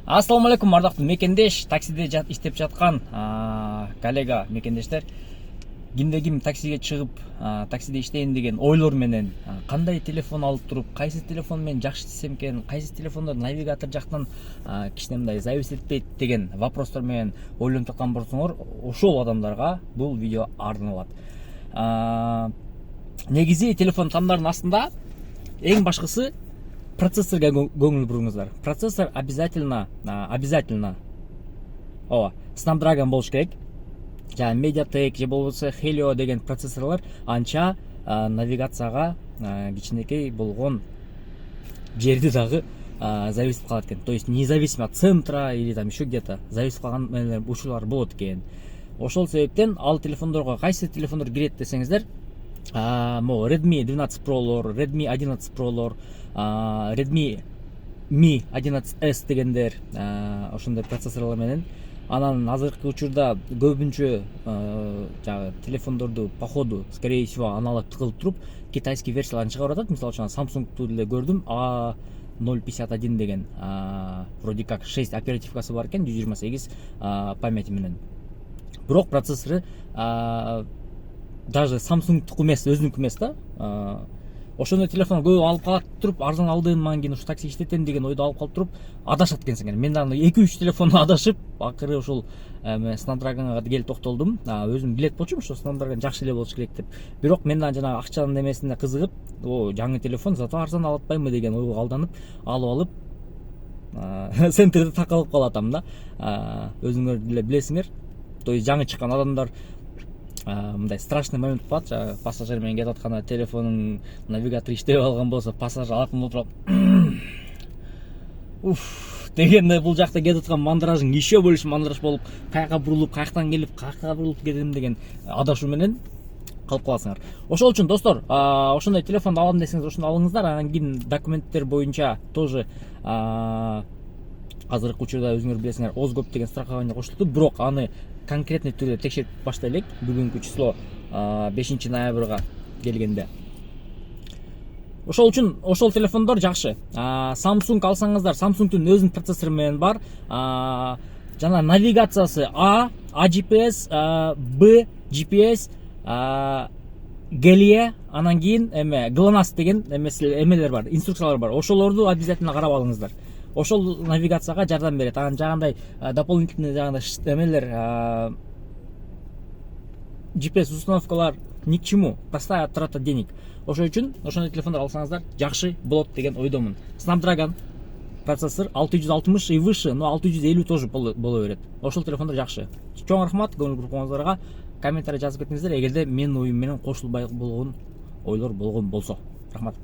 Ассаламу алейкум, ардактуу мекендеш, таксиде иштеп жаткан коллега мекендештер. Кимде ким таксиге чыгып, таксиде иштейин деген ойлор менен кандай телефон алып туруп, кайсы телефон менен жакшы иштесем экен, кайсы телефондор навигатор жактан кичине мындай завис этпейт деген вопростор менен ойлонуп жаткан болсоңор, ошол адамдарга бул видео арналат. Негизи телефон тандардын астында эң башкысы процессорга көңүл буруңуздар. Процессор обязательно Snapdragon болуш керек. Жана Mediatek же болбосо Helio деген процессорлор анча навигацияга кичинекей болгон жерди дагы зависип калат экен. То есть независимо от центра или там еще где-то зависип калган учурлар болот экен. Ошол себептен ал телефондорго кайсы телефондор кирет десеңиздер, Redmi 12 Pro'лор, Redmi 11 Pro'лор, Redmi Mi 11S дегендер ошондой процессорлор менен. Анан азыркы учурда көбүнчө телефондорду по ходу, скорее всего, аналог кылып туруп китайский версияларын чыгарып атат. Мисалы үчүн Samsung'ду деле көрдүм, A051 деген вроде как 6 оперативкасы бар экен, 128 памяти менен. Бирок процессору даже Samsung эмес, өзүнүкү эмес да. Ошондой телефон көп алып калып туруп, арзан алдыман кийин ушу такси иштетем деген ойдо алып калып туруп, адашат экенсиң. Мен дагы 2-3 телефонду адашып, акыры ошол Snapdragonга келип токтолдум. Өзүм билет болчумун, ошо Snapdragon жакшы эле болуш керек деп. Бирок мен дагы жанагы акчанын эмесине кызыгып, жаңы телефон зато арзан алып атпаймынбы деген ойго алданып, алып центрде такалып калатам да. Өзүңөр деле билесиңер. То есть жаңы чыккан адамдар мындай страшный момент болот. Пассажир менен кетип атканда телефонун навигатор иштебей калган болсо, пассажир артында отуруп дегенде бул жакта кетип аткан мандражың еще больше мандраж болуп, каяка бурулуп, каяктан келип, каяка бурулуп кетем деген адашуу менен калып каласыңар. Ошол үчүн достор, ошондой телефонду алам десеңиз, ошону алыңыздар. Анан кийин документтер боюнча тоже азыркы учурда өзүңөр билесиңер, Озгоп деген страхование кошулду, бирок аны конкретный түрдө текшерип баштайлык бүгүнкү число 5 ноябрга келгенде. Ошол үчүн ошол телефондор жакшы. Samsung алсаңыздар, Samsung'дун өзүнүн процессору менен бар. Жана навигациясы A GPS, B GPS, GLE, анан кийин GLONASS деген эмелер бар, инструкциялар бар. Ошолорду обязательно карап алыңыздар. Ошол навигацияга жардам берет. Анан жагандай дополнительный эмелер, GPS установкалар ни к чему, простая трата денег. Ошол үчүн ошондой телефондор алсаңыздар жакшы болот деген ойдомун. Snapdragon процессор 660 и выше, но 650 тоже боло берет. Ошол телефондор жакшы. Чоң рахмат көңүл буруңуздарга. Комментарий жазып кетиңиздер эгерде менин оюм менен кошулбай болгон ойлор болгон болсо. Рахмат.